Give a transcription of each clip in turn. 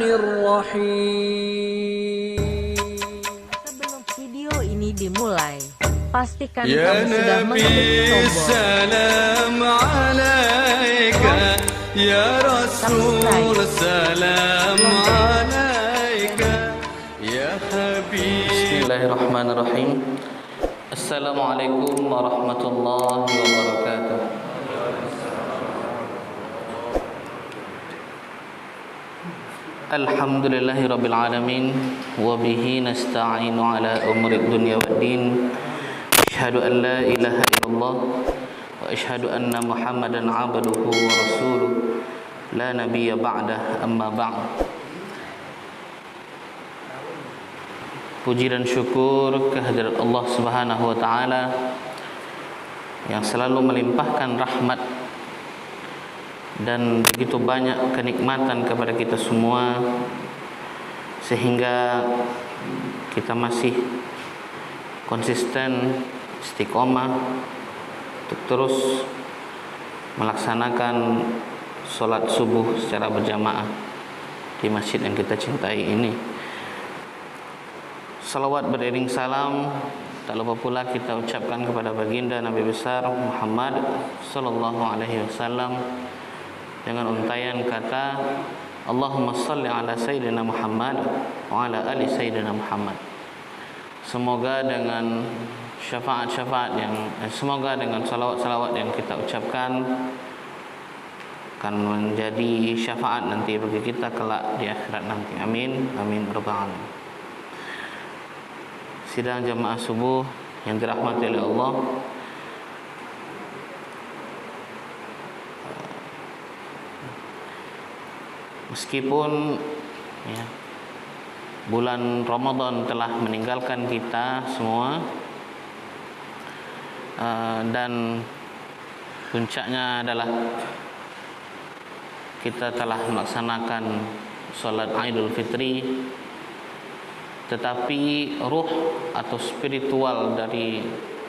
Sebelum video ini dimulai, pastikan kamu sudah mengklik tombol salam alaika ya Rasul salam alaika ya habib. Bismillahirrahmanirrahim. Assalamualaikum warahmatullahi wabarakatuh. Alhamdulillahi rabbil alamin wa bihi nasta'inu ala umuri dunya waddin. Asyhadu an la ilaha illallah wa asyhadu anna Muhammadan abduhu wa rasuluh la nabiyya ba'dah, amma ba'd. Puji dan syukur kehadirat Allah Subhanahu wa taala yang selalu melimpahkan rahmat dan begitu banyak kenikmatan kepada kita semua, sehingga kita masih konsisten istiqomah untuk terus melaksanakan sholat subuh secara berjamaah di masjid yang kita cintai ini. Salawat beriring salam tak lupa pula kita ucapkan kepada baginda Nabi besar Muhammad sallallahu alaihi wasallam dengan untayan kata Allahumma salli ala sayyidina Muhammad wa ala ali sayyidina Muhammad. Semoga dengan semoga dengan salawat-salawat yang kita ucapkan akan menjadi syafaat nanti bagi kita kelak di akhirat nanti. Amin amin rabbal alamin. Sidang jamaah subuh yang dirahmati oleh Allah, meskipun bulan Ramadan telah meninggalkan kita semua, dan puncaknya adalah kita telah melaksanakan sholat Idul Fitri, tetapi ruh atau spiritual dari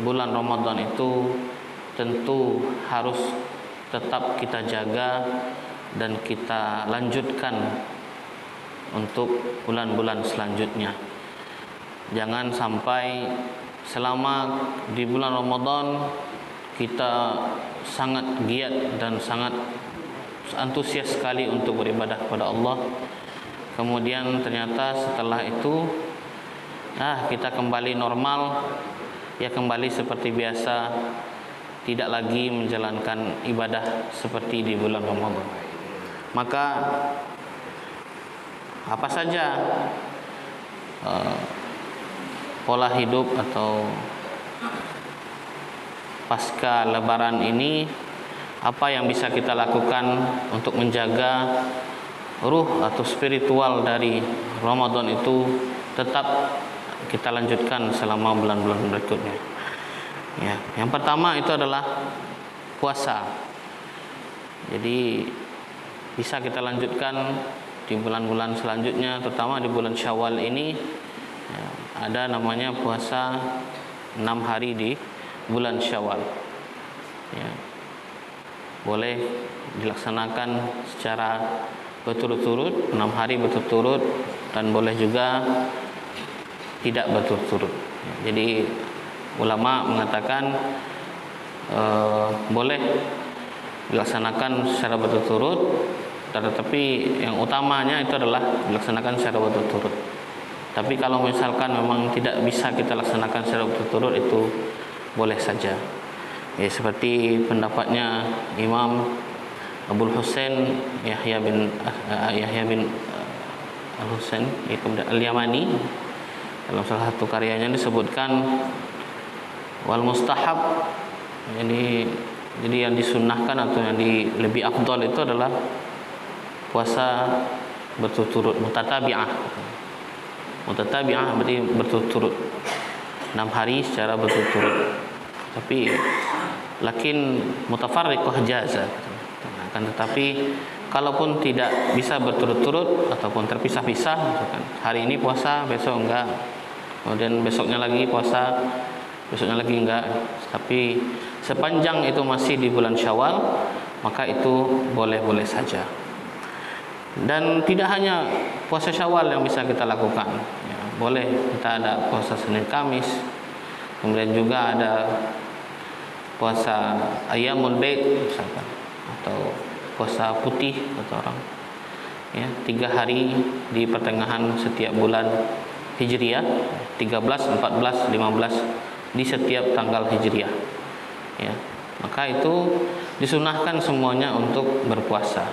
bulan Ramadan itu tentu harus tetap kita jaga dan kita lanjutkan untuk bulan-bulan selanjutnya. Jangan sampai selama di bulan Ramadan kita sangat giat dan sangat antusias sekali untuk beribadah kepada Allah, kemudian ternyata setelah itu kita kembali normal, kembali seperti biasa, tidak lagi menjalankan ibadah seperti di bulan Ramadan. Maka apa saja pola hidup atau pasca lebaran ini, apa yang bisa kita lakukan untuk menjaga ruh atau spiritual dari Ramadan itu tetap kita lanjutkan selama bulan-bulan berikutnya. Yang pertama itu adalah puasa. Jadi bisa kita lanjutkan di bulan-bulan selanjutnya, terutama di bulan Syawal ini ada namanya puasa 6 hari di bulan Syawal. Boleh dilaksanakan secara berturut-turut, 6 hari berturut-turut, dan boleh juga tidak berturut-turut. Jadi ulama mengatakan boleh dilaksanakan secara berturut-turut, tetapi yang utamanya itu adalah dilaksanakan secara berturut-turut. Tapi kalau misalkan memang tidak bisa kita laksanakan secara berturut-turut, itu boleh saja. Seperti pendapatnya Imam Abul Husain Yahya bin Al-Husain Al-Yamani, dalam salah satu karyanya disebutkan wal mustahab, jadi yang disunnahkan atau yang lebih afdal itu adalah puasa berturut-turut, mutatabi'ah berarti berturut-turut 6 hari secara berturut-turut. Tapi lakin mutafarriqah jaza, akan tetapi kalaupun tidak bisa berturut-turut ataupun terpisah-pisah, hari ini puasa, besok enggak, kemudian besoknya lagi puasa, besoknya lagi enggak, tapi sepanjang itu masih di bulan Syawal, maka itu boleh-boleh saja. Dan tidak hanya puasa Syawal yang bisa kita lakukan, ya, boleh kita ada puasa Senin Kamis, kemudian juga ada puasa Ayyamul Bait misalkan, atau puasa putih kata orang, ya, 3 hari di pertengahan setiap bulan Hijriah, 13, 14, 15 di setiap tanggal Hijriah, ya. Maka itu disunahkan semuanya untuk berpuasa.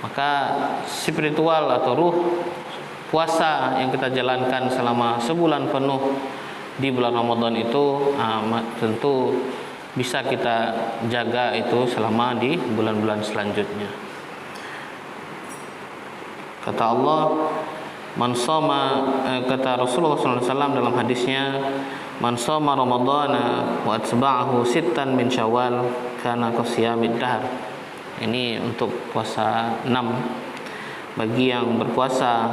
Maka spiritual atau ruh puasa yang kita jalankan selama sebulan penuh di bulan Ramadan itu tentu bisa kita jaga itu selama di bulan-bulan selanjutnya. Kata Allah, man shoma, kata Rasulullah SAW dalam hadisnya, man shoma ramadhana wa atba'ahu sittan min syawal kana qasiyamid dahr. Ini untuk puasa 6. Bagi yang berpuasa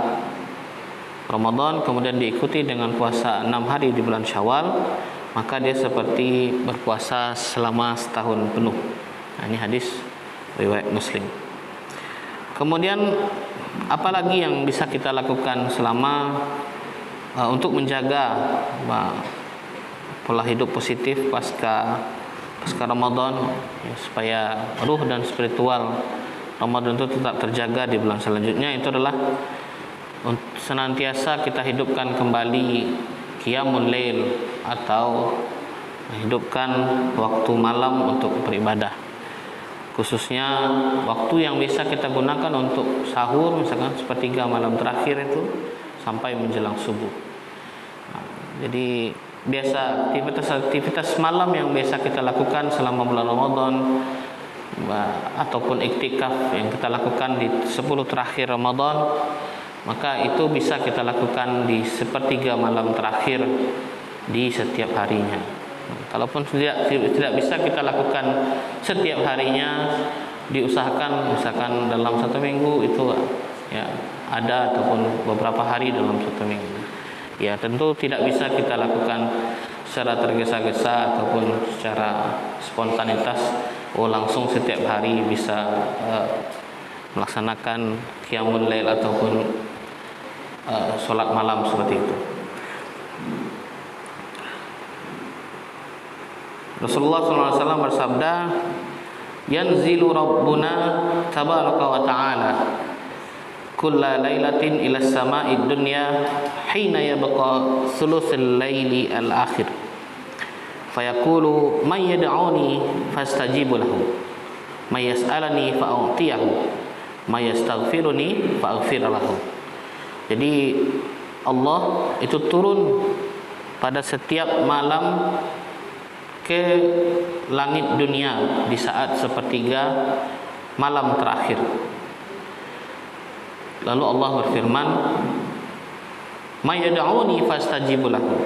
Ramadan kemudian diikuti dengan puasa 6 hari di bulan Syawal, maka dia seperti berpuasa selama setahun penuh. Nah, ini hadis riwayat Muslim. Kemudian apalagi yang bisa kita lakukan selama untuk menjaga pola hidup positif pasca Ramadan, ya, supaya ruh dan spiritual Ramadan itu tetap terjaga di bulan selanjutnya, itu adalah senantiasa kita hidupkan kembali Qiyamul Lail atau hidupkan waktu malam untuk beribadah, khususnya waktu yang bisa kita gunakan untuk sahur, misalkan sepertiga malam terakhir itu sampai menjelang subuh. Nah, jadi biasa aktivitas malam yang biasa kita lakukan selama bulan Ramadan ataupun iktikaf yang kita lakukan di 10 terakhir Ramadan, maka itu bisa kita lakukan di sepertiga malam terakhir di setiap harinya. Kalaupun tidak bisa kita lakukan setiap harinya, diusahakan misalkan dalam 1 minggu itu, ya, ada ataupun beberapa hari dalam 1 minggu. Ya, tentu tidak bisa kita lakukan secara tergesa-gesa ataupun secara spontanitas. Langsung setiap hari bisa melaksanakan Qiyamul Lail ataupun sholat malam seperti itu. Rasulullah SAW bersabda, yanzilu Rabbuna tabaraka wa ta'ala kulla lailatin ila sama'id dunya hina yabqa thuluthul laili al-akhir fayaqulu man yad'uni fastajibu lahu may yas'alani fa'utiyahu may yastaghfiruni fa'aghfir lahu. Jadi Allah itu turun pada setiap malam ke langit dunia di saat sepertiga malam terakhir. Lalu Allah berfirman, may yad'uni fastajibu lahu.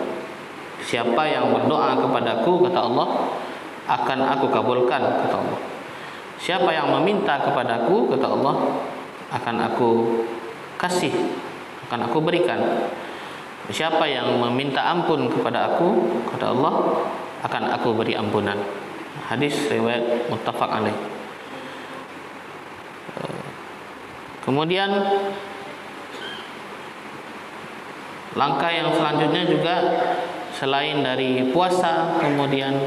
Siapa yang berdoa kepadaku, kata Allah, akan aku kabulkan, kata Allah. Siapa yang meminta kepadaku, kata Allah, akan aku kasih, akan aku berikan. Siapa yang meminta ampun kepada aku, kata Allah, akan aku beri ampunan. Hadis riwayat muttafaq alaih. Kemudian langkah yang selanjutnya juga selain dari puasa, kemudian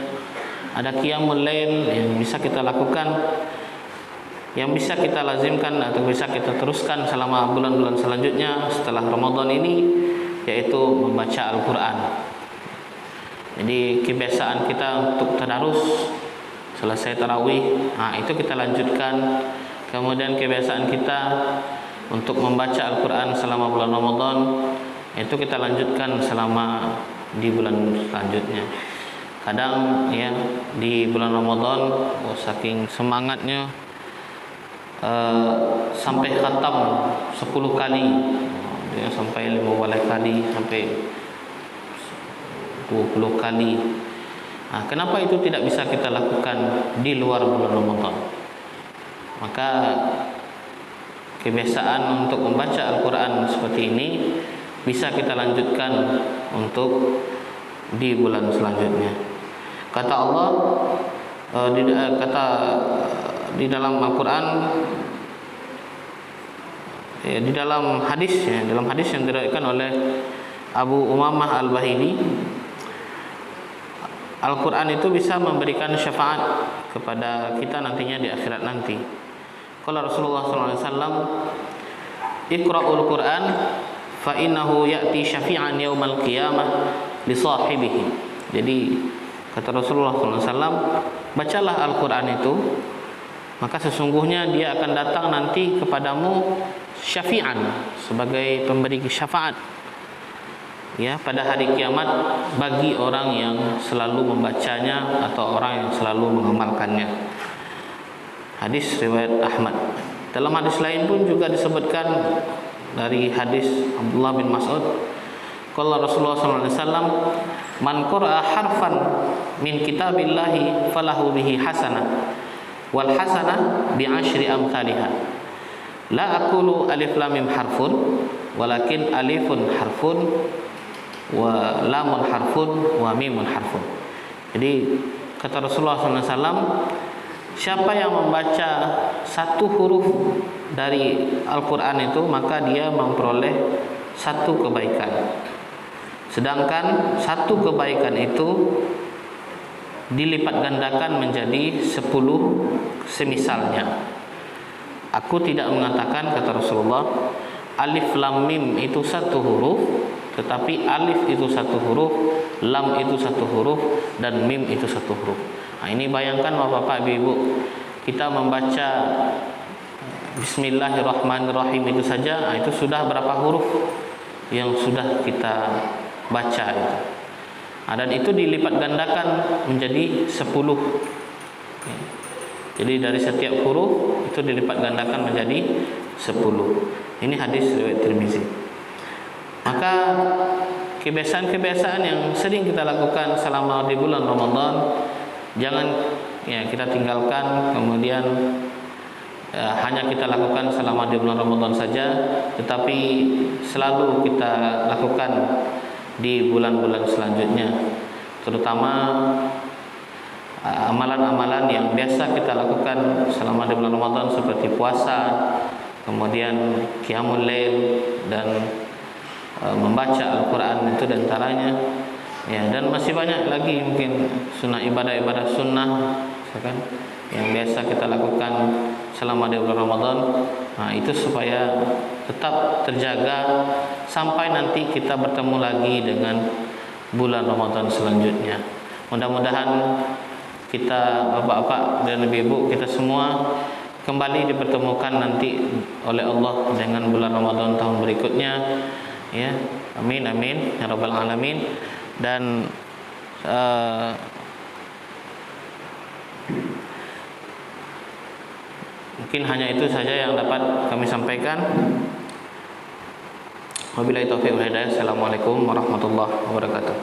ada Qiyamul Lail yang bisa kita lakukan, yang bisa kita lazimkan atau bisa kita teruskan selama bulan-bulan selanjutnya setelah Ramadan ini, yaitu membaca Al-Quran. Jadi kebiasaan kita untuk tadarus selesai tarawih, itu kita lanjutkan. Kemudian kebiasaan kita untuk membaca Al-Quran selama bulan Ramadan, itu kita lanjutkan selama di bulan selanjutnya. Kadang ya di bulan Ramadan saking semangatnya sampai khatam 10 kali, ya, sampai 15 kali, sampai 20 kali. Kenapa itu tidak bisa kita lakukan di luar bulan Ramadan? Maka kebiasaan untuk membaca Al-Quran seperti ini bisa kita lanjutkan untuk di bulan selanjutnya. Kata Allah di dalam Al-Quran, di dalam hadis yang diriwayatkan oleh Abu Umamah Al-Bahili, Al-Quran itu bisa memberikan syafaat kepada kita nantinya di akhirat nanti. Kalau Rasulullah SAW, Iqra'ul Quran fa innahu ya'ti syafi'an yaumal qiyamah li sahibihi. Jadi kata Rasulullah SAW, bacalah Al-Quran itu, maka sesungguhnya dia akan datang nanti kepadamu syafi'an, sebagai pemberi syafaat, ya, pada hari kiamat bagi orang yang selalu membacanya atau orang yang selalu mengamalkannya. Hadis riwayat Ahmad. Dalam hadis lain pun juga disebutkan dari hadis Abdullah bin Mas'ud, qala Rasulullah SAW, man qara'a harfan min kitabillahi falahu bihi hasanah wal hasanah bi asyri amsalihha. La aqulu alif lam mim harfun walakin alifun harfun wa lamun harfun wa mimun harfun. Jadi kata Rasulullah SAW, siapa yang membaca satu huruf dari Al-Quran itu, maka dia memperoleh satu kebaikan. Sedangkan satu kebaikan itu dilipat gandakan menjadi 10 semisalnya. Aku tidak mengatakan, kata Rasulullah, alif lam mim itu satu huruf, tetapi alif itu satu huruf, lam itu satu huruf, dan mim itu satu huruf. Nah, ini bayangkan Bapak Ibu, kita membaca Bismillahirrahmanirrahim itu saja, nah, itu sudah berapa huruf yang sudah kita baca itu. Nah, dan itu dilipat gandakan menjadi 10. Jadi dari setiap huruf itu dilipat gandakan menjadi 10. Ini hadis riwayat Tirmizi. Maka kebiasaan-kebiasaan yang sering kita lakukan selama di bulan Ramadan, jangan ya kita tinggalkan, kemudian hanya kita lakukan selama di bulan Ramadan saja, tetapi selalu kita lakukan di bulan-bulan selanjutnya, terutama amalan-amalan yang biasa kita lakukan selama di bulan Ramadan seperti puasa, kemudian qiyamul lail, dan membaca Al-Quran, itu diantaranya. Ya, dan masih banyak lagi mungkin sunnah, ibadah-ibadah sunnah kan, yang biasa kita lakukan selama di bulan Ramadan. Nah, itu supaya tetap terjaga sampai nanti kita bertemu lagi dengan bulan Ramadan selanjutnya. Mudah-mudahan kita, bapak-bapak dan ibu-ibu, kita semua kembali dipertemukan nanti oleh Allah dengan bulan Ramadan tahun berikutnya, ya, amin amin ya rabbal alamin. Dan mungkin hanya itu saja yang dapat kami sampaikan. Wabillahi taufiq wal hidayah. Assalamualaikum warahmatullahi wabarakatuh.